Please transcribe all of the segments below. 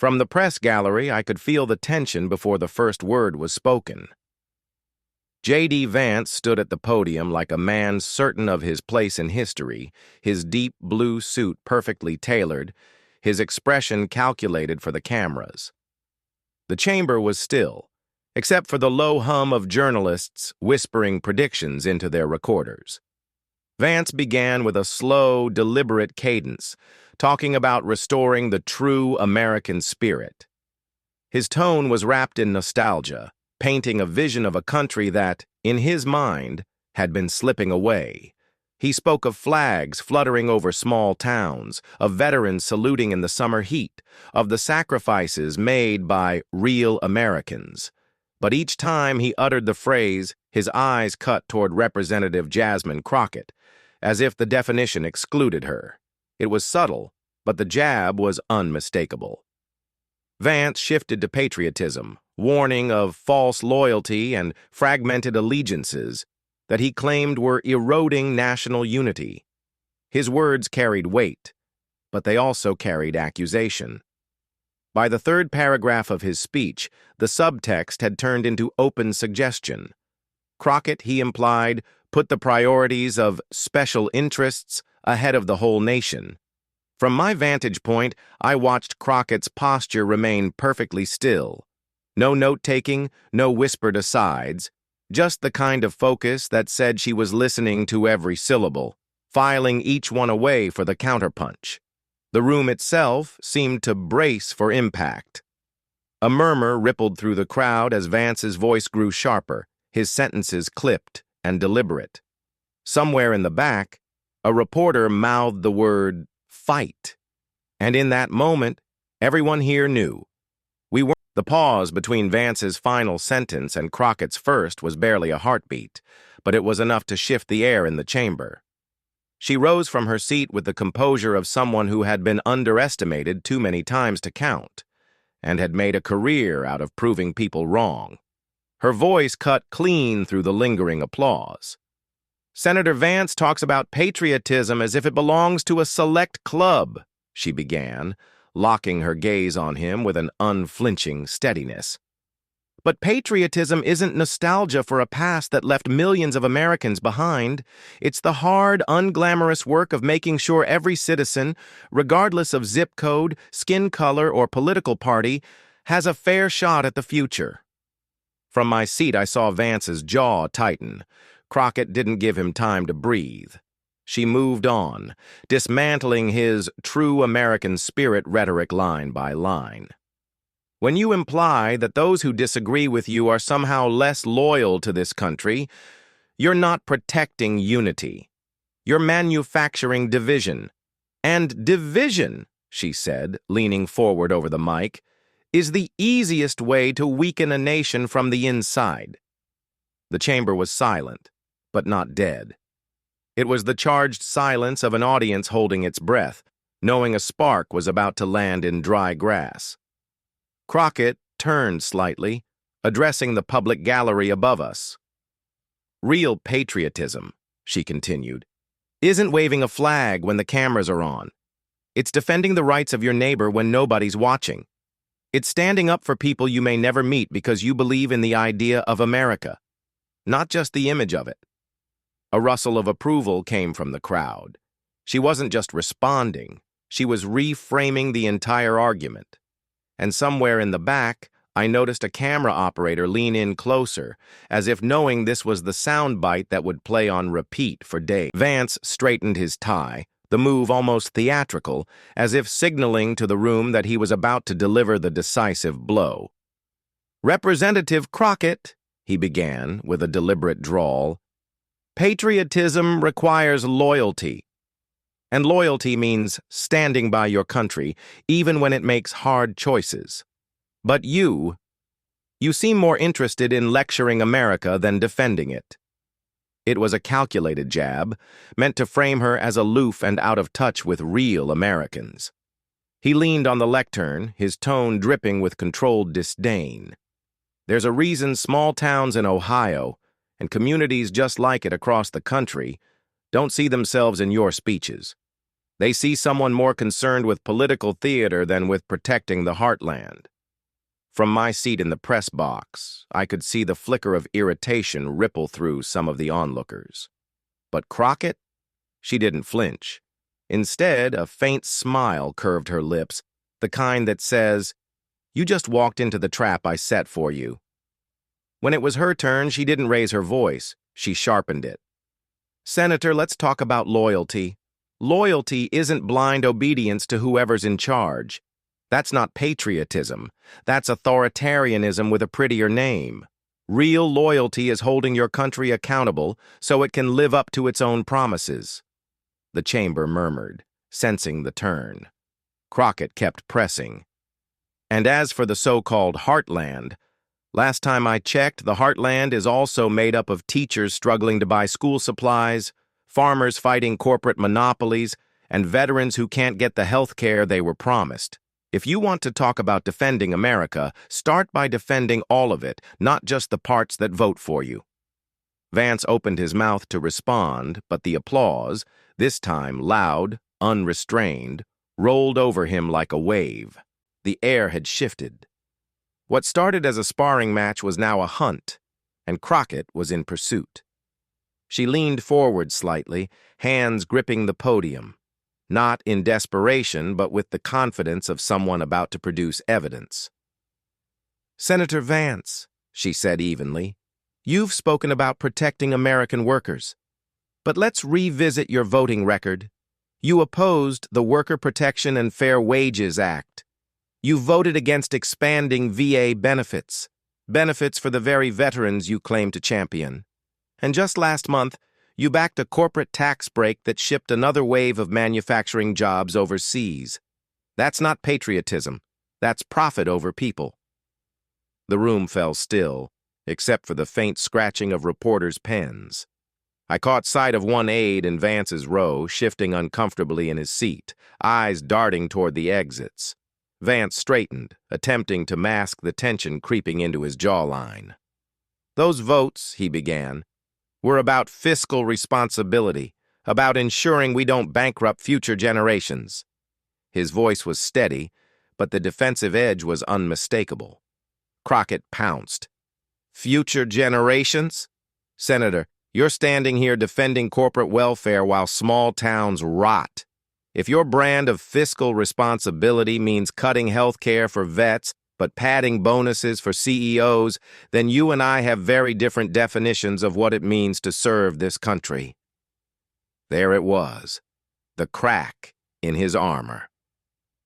From the press gallery, I could feel the tension before the first word was spoken. JD Vance stood at the podium like a man certain of his place in history, his deep blue suit perfectly tailored, his expression calculated for the cameras. The chamber was still, except for the low hum of journalists whispering predictions into their recorders. Vance began with a slow, deliberate cadence, talking about restoring the true American spirit. His tone was wrapped in nostalgia, painting a vision of a country that, in his mind, had been slipping away. He spoke of flags fluttering over small towns, of veterans saluting in the summer heat, of the sacrifices made by real Americans. But each time he uttered the phrase, his eyes cut toward Representative Jasmine Crockett, as if the definition excluded her. It was subtle, but the jab was unmistakable. Vance shifted to patriotism, warning of false loyalty and fragmented allegiances that he claimed were eroding national unity. His words carried weight, but they also carried accusation. By the third paragraph of his speech, the subtext had turned into open suggestion. Crockett, he implied, put the priorities of special interests ahead of the whole nation. From my vantage point, I watched Crockett's posture remain perfectly still. No note-taking, no whispered asides, just the kind of focus that said she was listening to every syllable, filing each one away for the counterpunch. The room itself seemed to brace for impact. A murmur rippled through the crowd as Vance's voice grew sharper, his sentences clipped and deliberate. Somewhere in the back, a reporter mouthed the word fight. And in that moment, everyone here knew. The pause between Vance's final sentence and Crockett's first was barely a heartbeat, but it was enough to shift the air in the chamber. She rose from her seat with the composure of someone who had been underestimated too many times to count, and had made a career out of proving people wrong. Her voice cut clean through the lingering applause. "Senator Vance talks about patriotism as if it belongs to a select club," she began, locking her gaze on him with an unflinching steadiness. "But patriotism isn't nostalgia for a past that left millions of Americans behind. It's the hard, unglamorous work of making sure every citizen, regardless of zip code, skin color, or political party, has a fair shot at the future." From my seat, I saw Vance's jaw tighten. Crockett didn't give him time to breathe. She moved on, dismantling his true American spirit rhetoric line by line. "When you imply that those who disagree with you are somehow less loyal to this country, you're not protecting unity. You're manufacturing division. And division," she said, leaning forward over the mic, "is the easiest way to weaken a nation from the inside." The chamber was silent, but not dead. It was the charged silence of an audience holding its breath, knowing a spark was about to land in dry grass. Crockett turned slightly, addressing the public gallery above us. "Real patriotism," she continued, "isn't waving a flag when the cameras are on. It's defending the rights of your neighbor when nobody's watching. It's standing up for people you may never meet because you believe in the idea of America, not just the image of it." A rustle of approval came from the crowd. She wasn't just responding, she was reframing the entire argument. And somewhere in the back, I noticed a camera operator lean in closer, as if knowing this was the soundbite that would play on repeat for days. Vance straightened his tie, the move almost theatrical, as if signaling to the room that he was about to deliver the decisive blow. "Representative Crockett," he began with a deliberate drawl, "patriotism requires loyalty. And loyalty means standing by your country, even when it makes hard choices. But you seem more interested in lecturing America than defending it." It was a calculated jab, meant to frame her as aloof and out of touch with real Americans. He leaned on the lectern, his tone dripping with controlled disdain. "There's a reason small towns in Ohio, and communities just like it across the country, don't see themselves in your speeches. They see someone more concerned with political theater than with protecting the heartland. From my seat in the press box, I could see the flicker of irritation ripple through some of the onlookers. But Crockett? She didn't flinch. Instead, a faint smile curved her lips, the kind that says, "You just walked into the trap I set for you." When it was her turn, she didn't raise her voice. She sharpened it. "Senator, let's talk about loyalty. Loyalty isn't blind obedience to whoever's in charge. That's not patriotism. That's authoritarianism with a prettier name. Real loyalty is holding your country accountable so it can live up to its own promises." The chamber murmured, sensing the turn. Crockett kept pressing. "And as for the so-called heartland, last time I checked, the heartland is also made up of teachers struggling to buy school supplies, farmers fighting corporate monopolies, and veterans who can't get the health care they were promised. If you want to talk about defending America, start by defending all of it, not just the parts that vote for you." Vance opened his mouth to respond, but the applause, this time loud, unrestrained, rolled over him like a wave. The air had shifted. What started as a sparring match was now a hunt, and Crockett was in pursuit. She leaned forward slightly, hands gripping the podium. Not in desperation, but with the confidence of someone about to produce evidence. "Senator Vance," she said evenly, "you've spoken about protecting American workers. But let's revisit your voting record. You opposed the Worker Protection and Fair Wages Act. You voted against expanding VA benefits for the very veterans you claim to champion. And just last month, you backed a corporate tax break that shipped another wave of manufacturing jobs overseas. That's not patriotism. That's profit over people." The room fell still, except for the faint scratching of reporters' pens. I caught sight of one aide in Vance's row, shifting uncomfortably in his seat, eyes darting toward the exits. Vance straightened, attempting to mask the tension creeping into his jawline. "Those votes," he began, "were about fiscal responsibility, about ensuring we don't bankrupt future generations." His voice was steady, but the defensive edge was unmistakable. Crockett pounced. "Future generations? Senator, you're standing here defending corporate welfare while small towns rot. If your brand of fiscal responsibility means cutting health care for vets but padding bonuses for CEOs, then you and I have very different definitions of what it means to serve this country." There it was, the crack in his armor.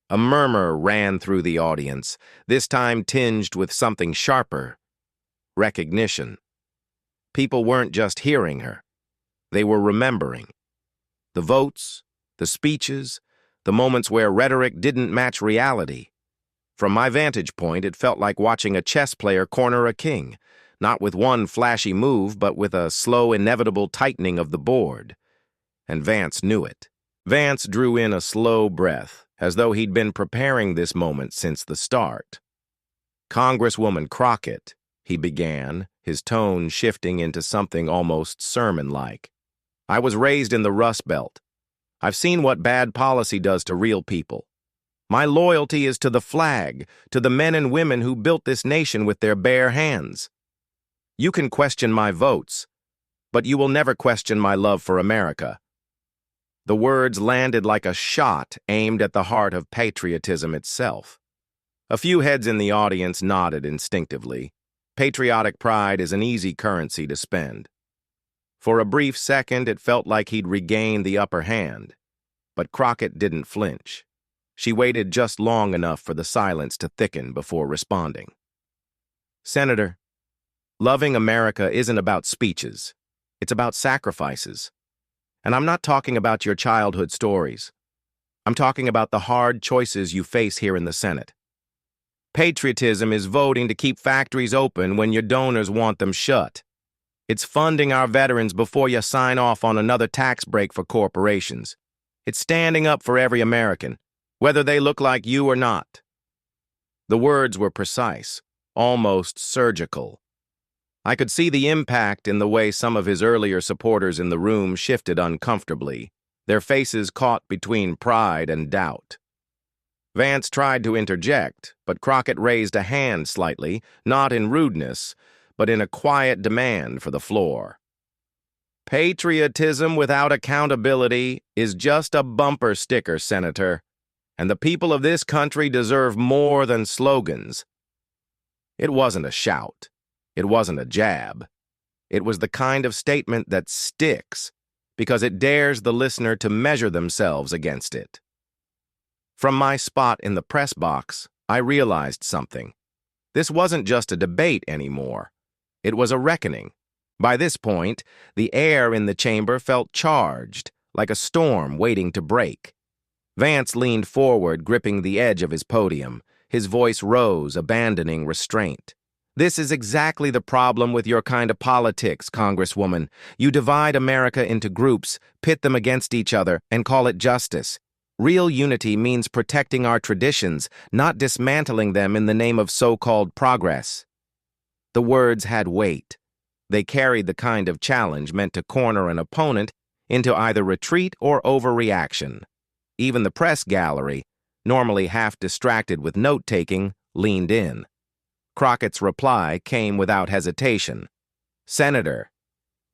A murmur ran through the audience, this time tinged with something sharper: recognition. People weren't just hearing her. They were remembering. The votes, the speeches, the moments where rhetoric didn't match reality. From my vantage point, it felt like watching a chess player corner a king, not with one flashy move, but with a slow, inevitable tightening of the board. And Vance knew it. Vance drew in a slow breath, as though he'd been preparing this moment since the start. "Congresswoman Crockett," he began, his tone shifting into something almost sermon-like. "I was raised in the Rust Belt. I've seen what bad policy does to real people. My loyalty is to the flag, to the men and women who built this nation with their bare hands. You can question my votes, but you will never question my love for America." The words landed like a shot aimed at the heart of patriotism itself. A few heads in the audience nodded instinctively. Patriotic pride is an easy currency to spend. For a brief second, it felt like he'd regained the upper hand. But Crockett didn't flinch. She waited just long enough for the silence to thicken before responding. "Senator, loving America isn't about speeches. It's about sacrifices. And I'm not talking about your childhood stories. I'm talking about the hard choices you face here in the Senate. Patriotism is voting to keep factories open when your donors want them shut. It's funding our veterans before you sign off on another tax break for corporations. It's standing up for every American, whether they look like you or not." The words were precise, almost surgical. I could see the impact in the way some of his earlier supporters in the room shifted uncomfortably, their faces caught between pride and doubt. Vance tried to interject, but Crockett raised a hand slightly, not in rudeness, but in a quiet demand for the floor. Patriotism without accountability is just a bumper sticker, Senator, and the people of this country deserve more than slogans. It wasn't a shout. It wasn't a jab. It was the kind of statement that sticks, because it dares the listener to measure themselves against it. From my spot in the press box, I realized something. This wasn't just a debate anymore. It was a reckoning. By this point, the air in the chamber felt charged, like a storm waiting to break. Vance leaned forward, gripping the edge of his podium. His voice rose, abandoning restraint. This is exactly the problem with your kind of politics, Congresswoman. You divide America into groups, pit them against each other, and call it justice. Real unity means protecting our traditions, not dismantling them in the name of so-called progress. The words had weight. They carried the kind of challenge meant to corner an opponent into either retreat or overreaction. Even the press gallery, normally half distracted with note-taking, leaned in. Crockett's reply came without hesitation. Senator,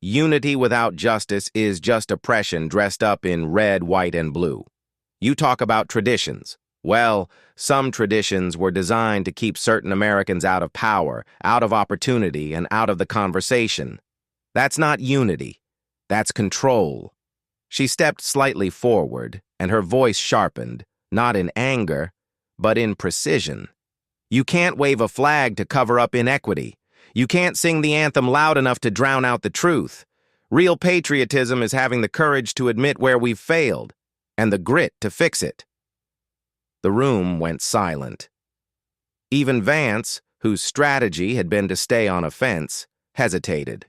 unity without justice is just oppression dressed up in red, white, and blue. You talk about traditions. Well, some traditions were designed to keep certain Americans out of power, out of opportunity, and out of the conversation. That's not unity. That's control. She stepped slightly forward, and her voice sharpened, not in anger, but in precision. You can't wave a flag to cover up inequity. You can't sing the anthem loud enough to drown out the truth. Real patriotism is having the courage to admit where we've failed, and the grit to fix it. The room went silent. Even Vance, whose strategy had been to stay on offense, hesitated.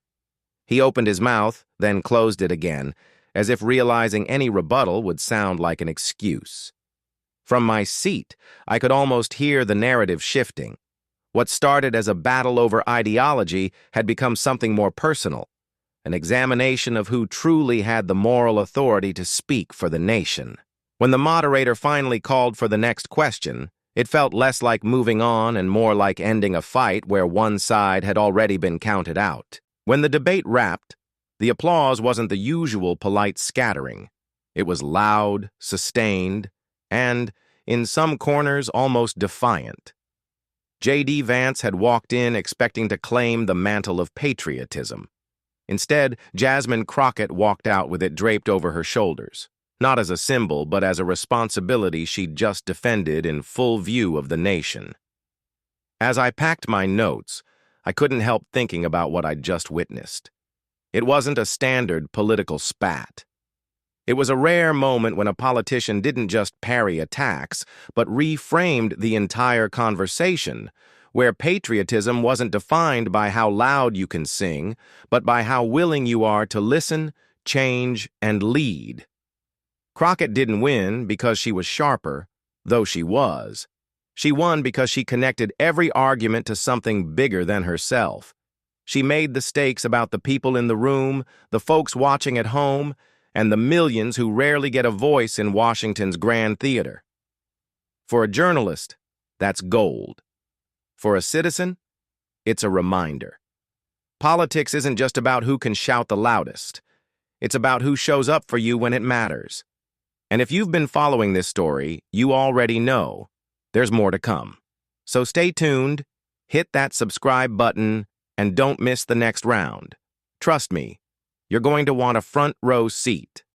He opened his mouth, then closed it again, as if realizing any rebuttal would sound like an excuse. From my seat, I could almost hear the narrative shifting. What started as a battle over ideology had become something more personal, an examination of who truly had the moral authority to speak for the nation. When the moderator finally called for the next question, it felt less like moving on and more like ending a fight where one side had already been counted out. When the debate wrapped, the applause wasn't the usual polite scattering. It was loud, sustained, and, in some corners, almost defiant. JD Vance had walked in expecting to claim the mantle of patriotism. Instead, Jasmine Crockett walked out with it draped over her shoulders, not as a symbol, but as a responsibility she'd just defended in full view of the nation. As I packed my notes, I couldn't help thinking about what I'd just witnessed. It wasn't a standard political spat. It was a rare moment when a politician didn't just parry attacks, but reframed the entire conversation, where patriotism wasn't defined by how loud you can sing, but by how willing you are to listen, change, and lead. Crockett didn't win because she was sharper, though she was. She won because she connected every argument to something bigger than herself. She made the stakes about the people in the room, the folks watching at home, and the millions who rarely get a voice in Washington's Grand Theater. For a journalist, that's gold. For a citizen, it's a reminder. Politics isn't just about who can shout the loudest. It's about who shows up for you when it matters. And if you've been following this story, you already know there's more to come. So stay tuned, hit that subscribe button, and don't miss the next round. Trust me, you're going to want a front row seat.